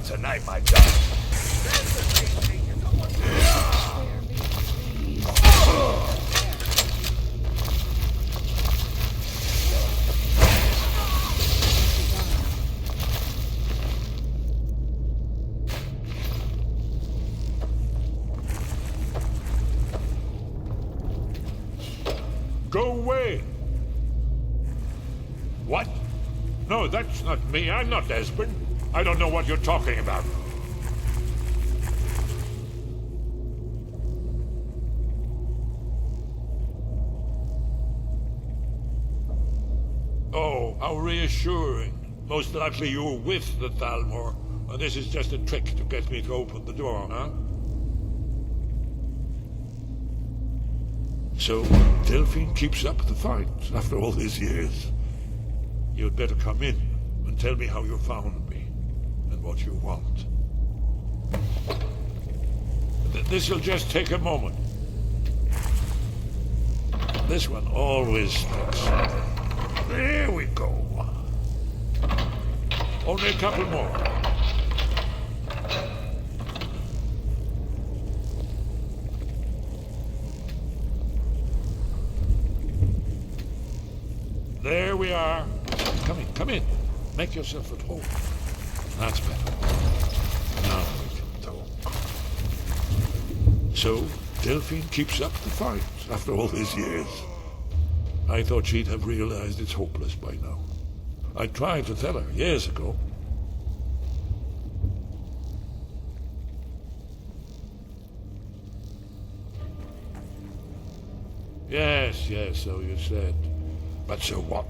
Tonight, my child. Go away. What? No, that's not me. I'm not Espen. I don't know what you're talking about. Oh, how reassuring. Most likely you're with the Thalmor, and this is just a trick to get me to open the door, huh? So, Delphine keeps up the fight after all these years. You'd better come in and tell me how you found me. What you want. This'll just take a moment. This one always takes. There we go. Only a couple more. There we are. Come in. Make yourself at home. That's better. Now we can talk. So, Delphine keeps up the fight after all these years. I thought she'd have realized it's hopeless by now. I tried to tell her years ago. Yes, so you said. But so what?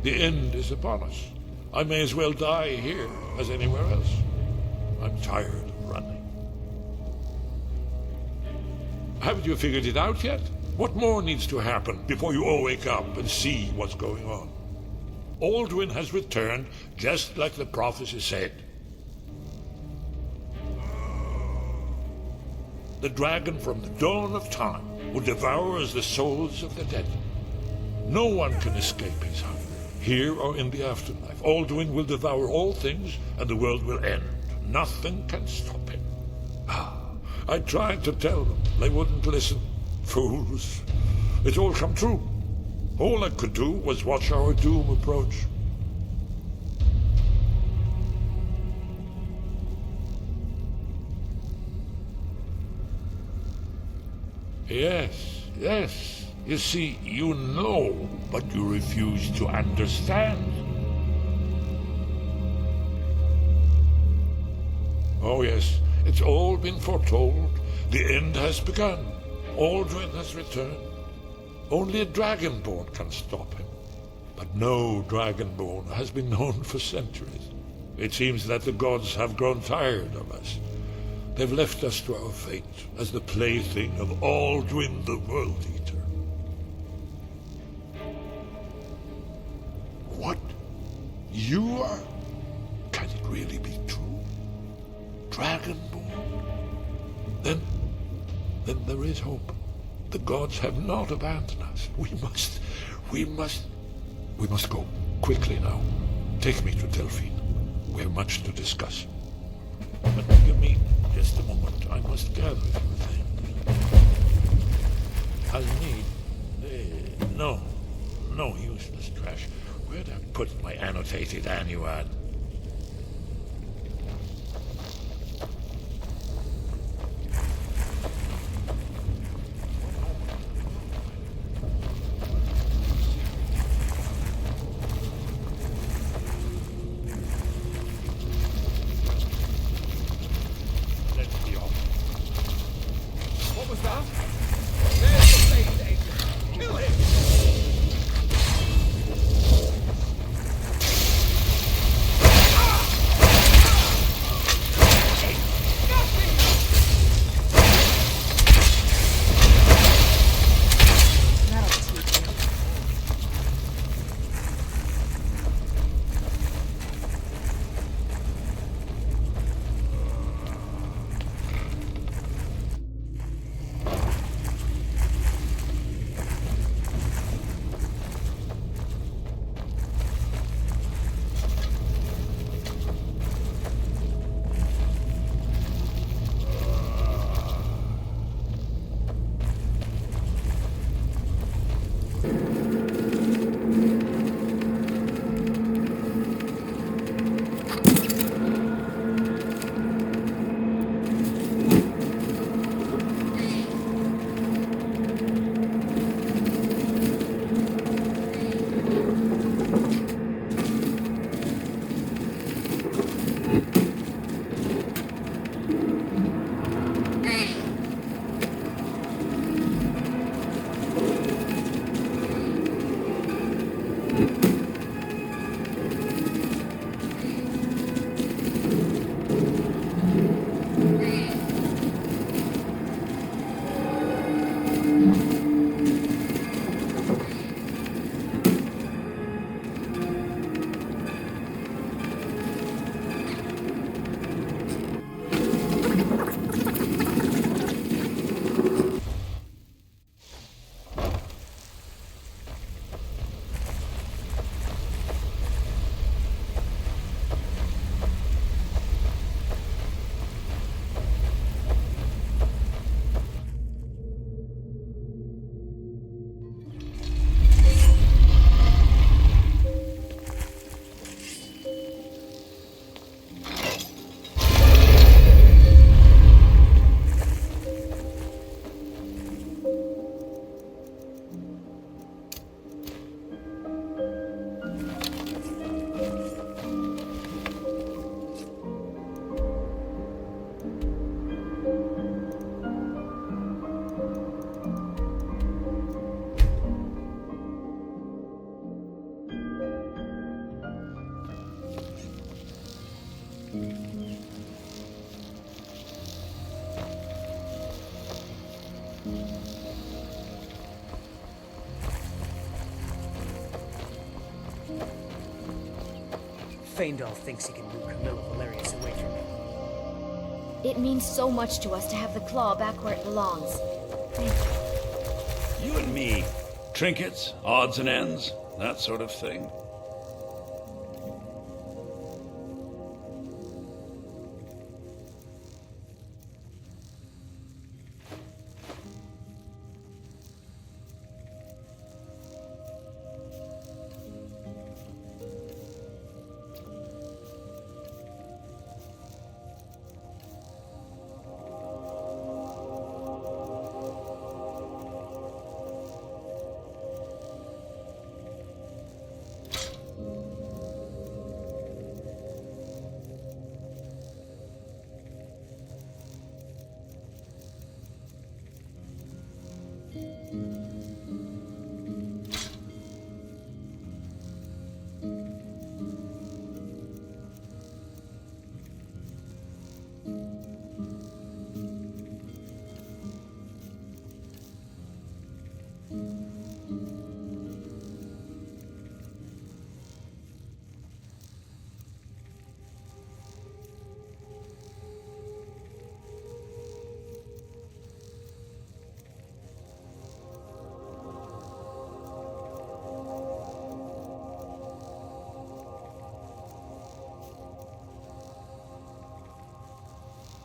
The end is upon us. I may as well die here as anywhere else. I'm tired of running. Haven't you figured it out yet? What more needs to happen before you all wake up and see what's going on? Alduin has returned, just like the prophecy said. The dragon from the dawn of time will devour the souls of the dead. No one can escape his hunger, here or in the afterlife. Alduin will devour all things, and the world will end. Nothing can stop him. I tried to tell them. They wouldn't listen. Fools. It's all come true. All I could do was watch our doom approach. Yes, yes. You see, you know, but you refuse to understand. Oh yes, it's all been foretold. The end has begun. Alduin has returned. Only a dragonborn can stop him. But no dragonborn has been known for centuries. It seems that the gods have grown tired of us. They've left us to our fate as the plaything of Alduin the World Eater. What? You are? Can it really be true? Dragonborn? Then there is hope. The gods have not abandoned us. We must go quickly now. Take me to Delphine. We have much to discuss. But give me just a moment. I must gather a few things. I'll need... no useless trash. Where'd I put my annotated annuad? Faendal thinks he can move Camilla Valerius away from me. It means so much to us to have the claw back where it belongs. Thank you. You and me. Trinkets, odds and ends, that sort of thing.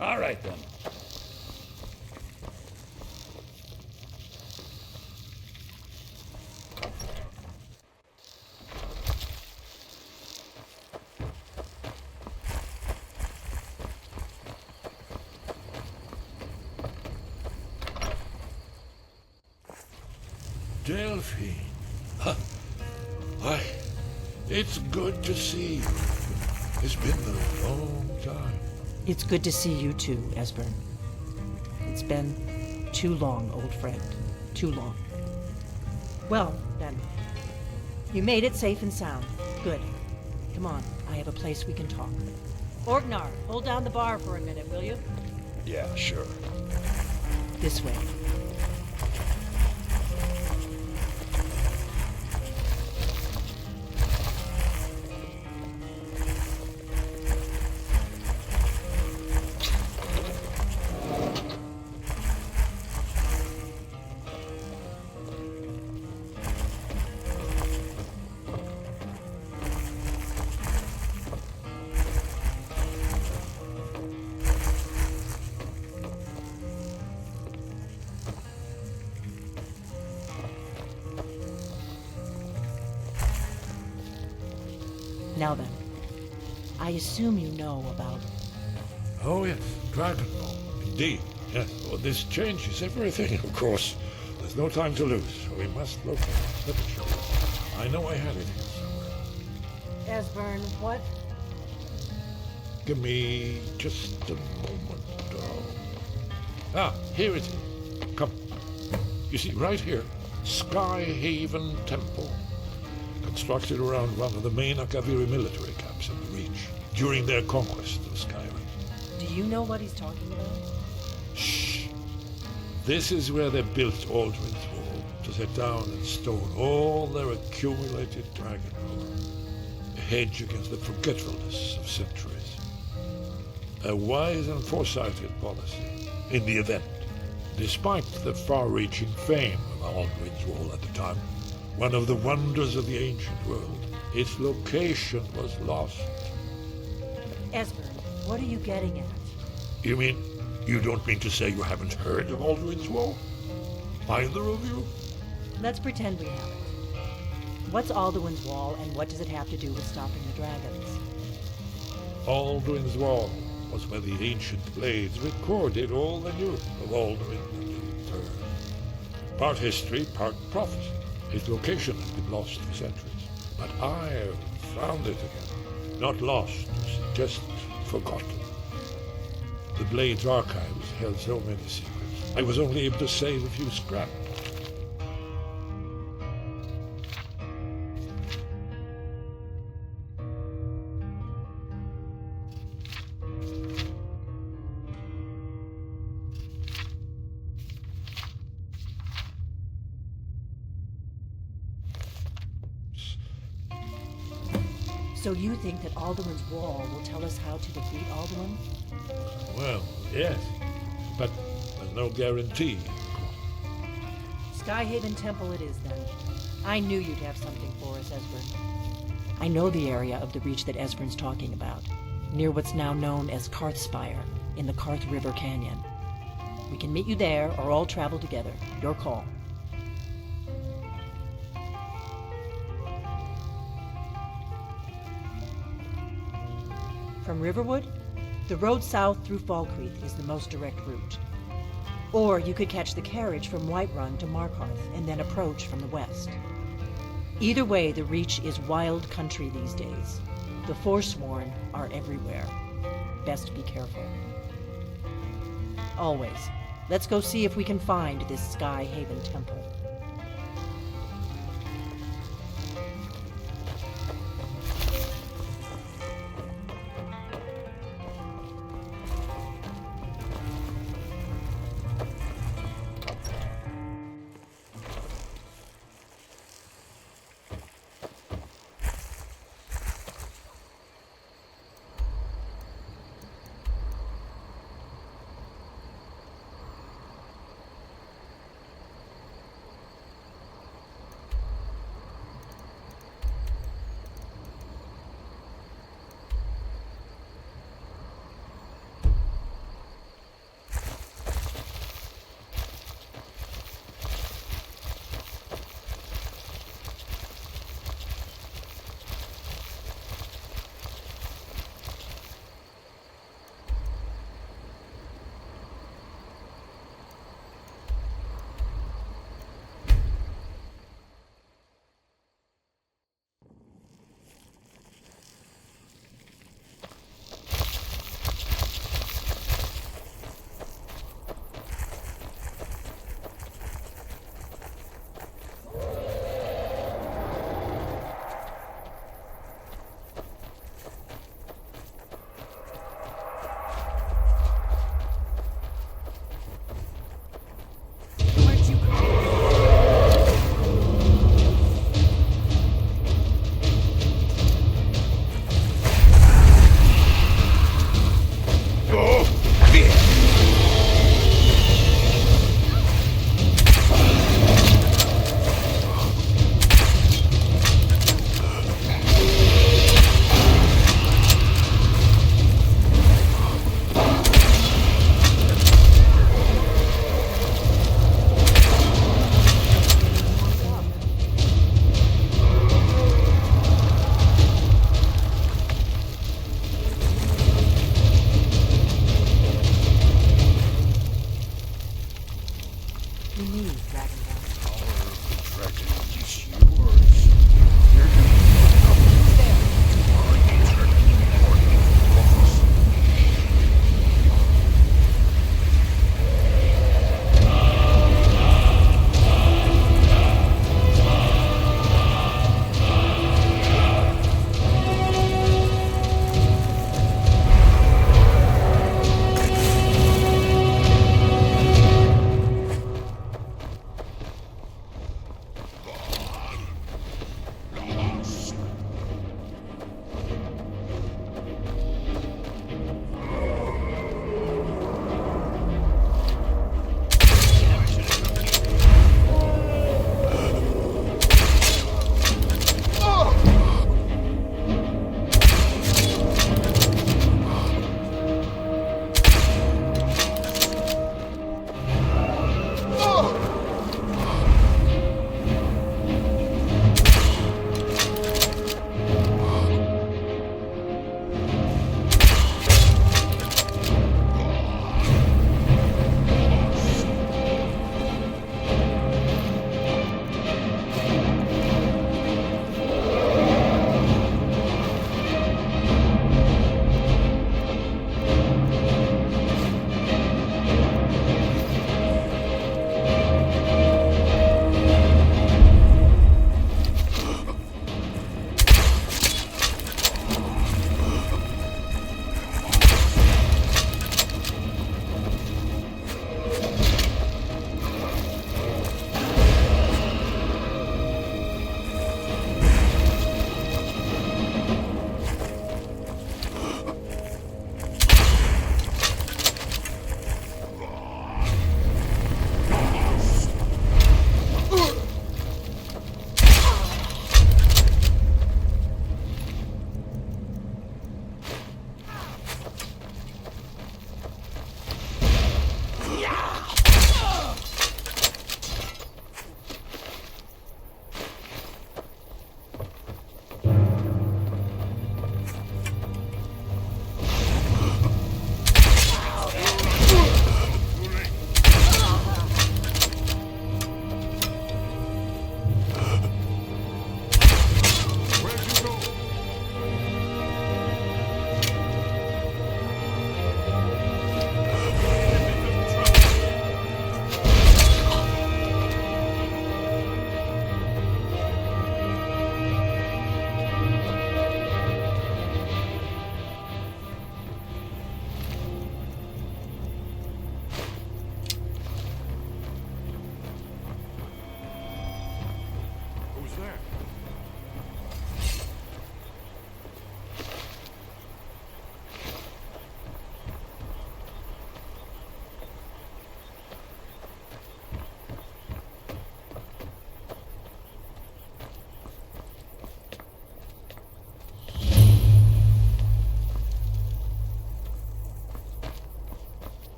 All right, then. Delphine. Why, it's good to see you. It's been a long time. It's good to see you too, Esbern. It's been too long, old friend. Too long. Well, then. You made it safe and sound. Good. Come on, I have a place we can talk. Orgnar, hold down the bar for a minute, will you? Yeah, sure. This way. Now then, I assume you know about... Oh, yes, Dragon Ball. Indeed, yes. Well, this changes everything, of course. There's no time to lose, so we must locate it. Let me show you. I know I had it here somewhere. Esbern, what? Give me just a moment. Here it is. Come. You see, right here, Sky Haven Temple. Constructed around one of the main Akaviri military camps in the Reach during their conquest of Skyrim. Do you know what he's talking about? Shh. This is where they built Aldrin's Wall to set down and store all their accumulated dragon lore. A hedge against the forgetfulness of centuries. A wise and foresighted policy in the event, despite the far-reaching fame of Aldrin's Wall at the time. One of the wonders of the ancient world. Its location was lost. Esbern, what are you getting at? You mean, you don't mean to say you haven't heard of Aldrin's Wall? Either of you? Let's pretend we haven't. What's Alduin's Wall, and what does it have to do with stopping the dragons? Aldrin's Wall was where the ancient blades recorded all they knew of Aldrin and the Third. Part history, part prophecy. Its location has been lost for centuries, but I have found it again. Not lost, just forgotten. The Blade's archives held so many secrets. I was only able to save a few scraps. So you think that Alduin's Wall will tell us how to defeat Alduin? Well, yes, but there's no guarantee. Skyhaven Temple it is, then. I knew you'd have something for us, Esbern. I know the area of the Reach that Esbern's talking about, near what's now known as Karthspire, in the Karth River Canyon. We can meet you there, or all travel together. Your call. From Riverwood, the road south through Fall Creek is the most direct route. Or you could catch the carriage from Whiterun to Markarth and then approach from the west. Either way, the Reach is wild country these days. The Forsworn are everywhere. Best be careful. Always. Let's go see if we can find this Sky Haven Temple.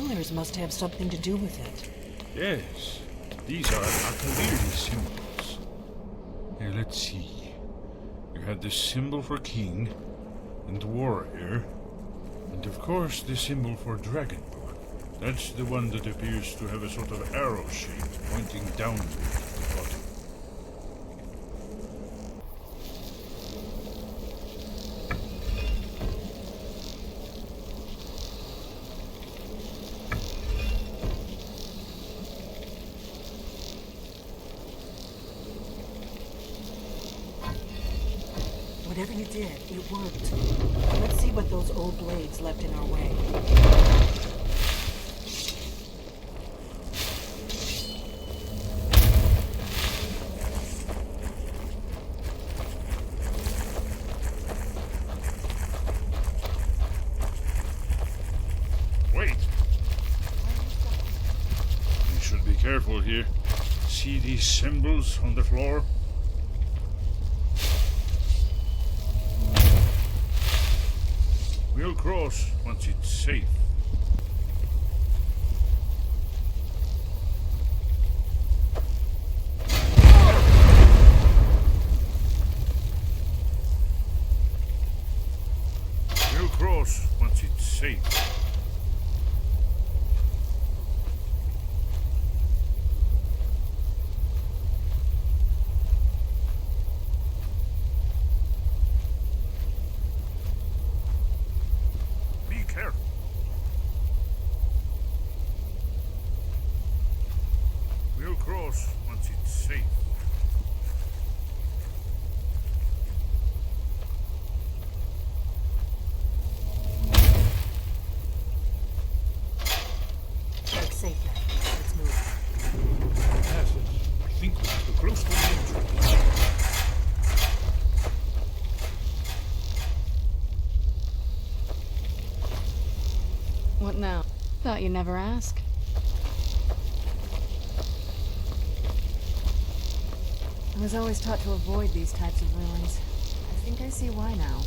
pillars must have something to do with it. Yes, these are Akaliri symbols. Here, let's see. You had the symbol for king and warrior, and of course the symbol for dragonborn. That's the one that appears to have a sort of arrow shape pointing downward at the bottom. Whatever you did, it worked. Let's see what those old blades left in our way. Wait! You should be careful here. See these symbols on the floor? We'll cross once it's safe. We'll cross once it's safe. Careful. We'll cross once it's safe. It's safe now. Let's move. Yes, I think we're close to the entrance. What now? Thought you'd never ask. I was always taught to avoid these types of ruins. I think I see why now.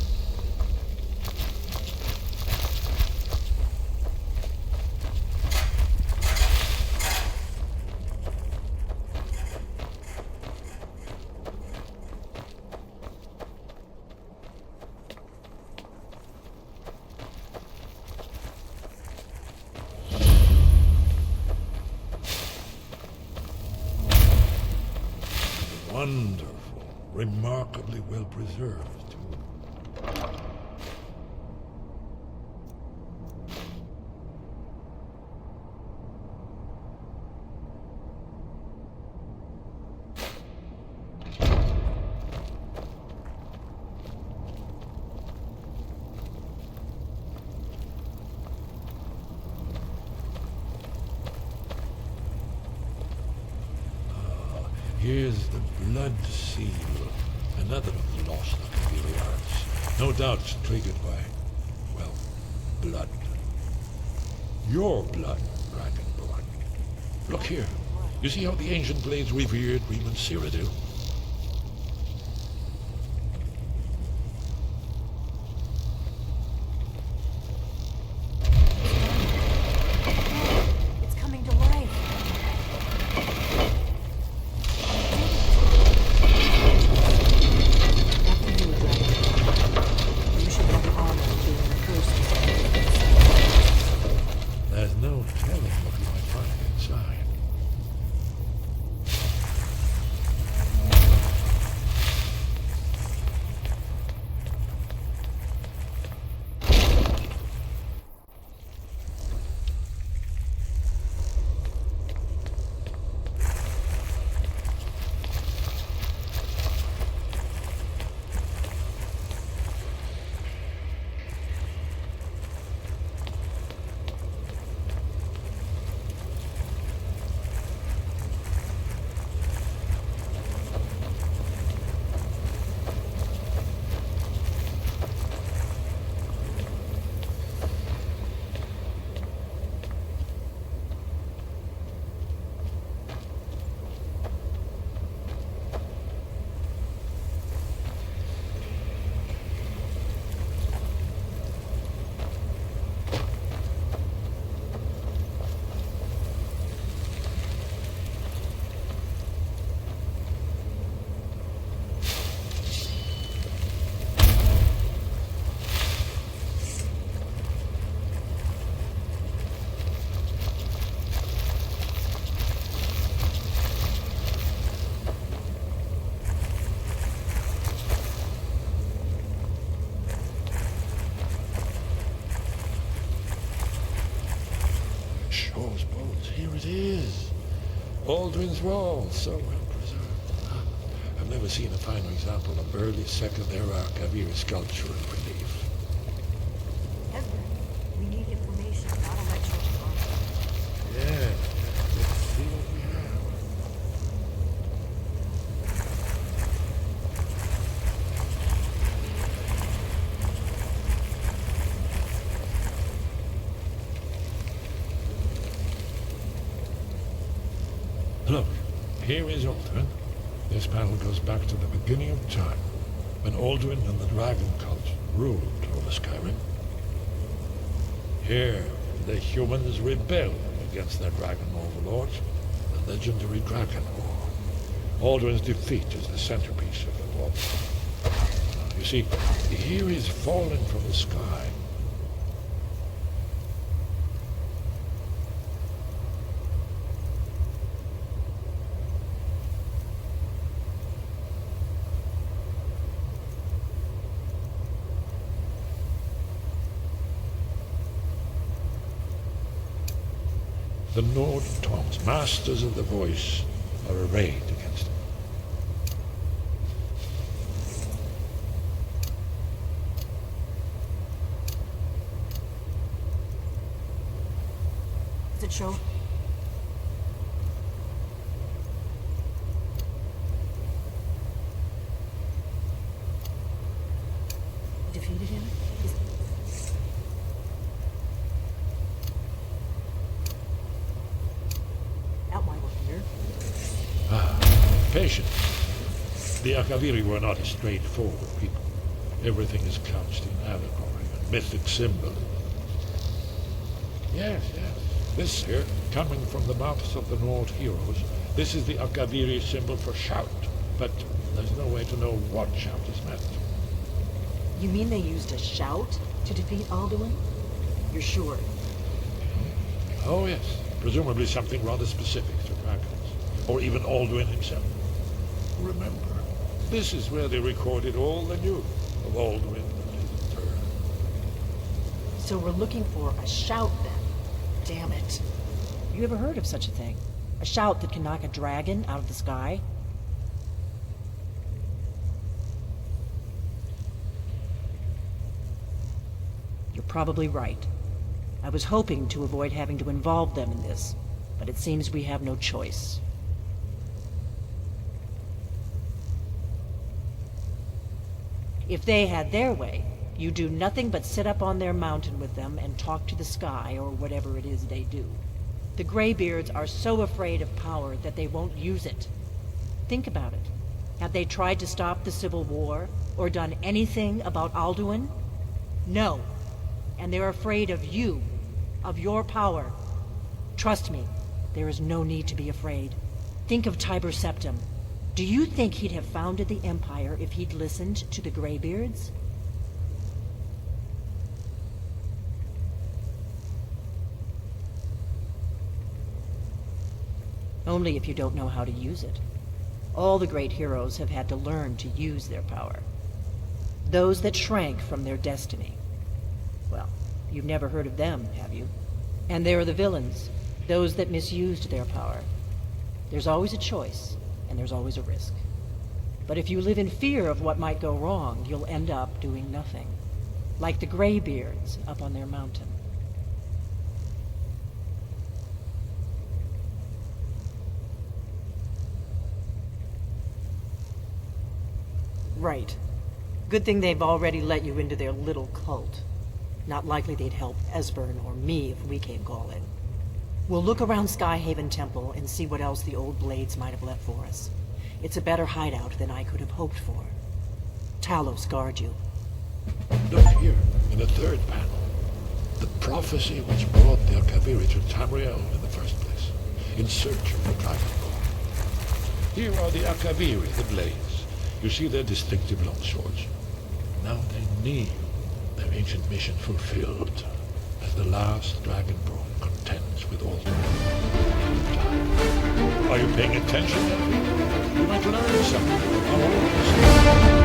Wonderful. Remarkably well preserved, too. Here's the blood seal, another of the lost Oblivion arts. No doubt triggered by, well, blood. Your blood, Dragonborn. Look here. You see how the ancient blades revered Reman Cyrodiil? It's coming to life. After you, Dragon. You should have armor being the first to say. There's no telling what we might find inside. Shaw's bones, here it is. Alduin's Wall, so well preserved. I've never seen a finer example of early Second Era Kaviri sculpture and relief. Ezra, we need information, not a lecture. Yeah, let's see what we have. Look, here is Alduin. This panel goes back to the beginning of time, when Alduin and the Dragon Cult ruled over Skyrim. Here, the humans rebelled against their dragon overlords, the legendary Dragon War. Alduin's defeat is the centerpiece of the war. You see, here is fallen from the sky. The Nord Toms, masters of the voice, are arrayed against him. Does it show? Defeated him? Patience. The Akaviri were not a straightforward people. Everything is couched in allegory and mythic symbol. Yes. This here, coming from the mouths of the Nord heroes, this is the Akaviri symbol for shout, but there's no way to know what shout is meant. You mean they used a shout to defeat Alduin? You're sure? Oh yes, presumably something rather specific to dragons, or even Alduin himself. Remember, this is where they recorded all they knew of Alduin and his turn. So we're looking for a shout then. Damn it. You ever heard of such a thing? A shout that can knock a dragon out of the sky? You're probably right. I was hoping to avoid having to involve them in this, but it seems we have no choice. If they had their way, you do nothing but sit up on their mountain with them and talk to the sky or whatever it is they do. The Greybeards are so afraid of power that they won't use it. Think about it. Have they tried to stop the Civil War or done anything about Alduin? No. And they're afraid of you, of your power. Trust me, there is no need to be afraid. Think of Tiber Septim. Do you think he'd have founded the Empire if he'd listened to the Greybeards? Only if you don't know how to use it. All the great heroes have had to learn to use their power. Those that shrank from their destiny. Well, you've never heard of them, have you? And there are the villains, those that misused their power. There's always a choice, and there's always a risk. But if you live in fear of what might go wrong, you'll end up doing nothing. Like the Greybeards up on their mountain. Right. Good thing they've already let you into their little cult. Not likely they'd help Esbern or me if we came calling. We'll look around Skyhaven Temple and see what else the old blades might have left for us. It's a better hideout than I could have hoped for. Talos guard you. Look here, in the third panel. The prophecy which brought the Akaviri to Tamriel in the first place, in search of the Dragonborn. Here are the Akaviri, the blades. You see their distinctive long swords. Now they need their ancient mission fulfilled, as the last Dragonborn contends with all the time. Are you paying attention? You might learn something from our own history.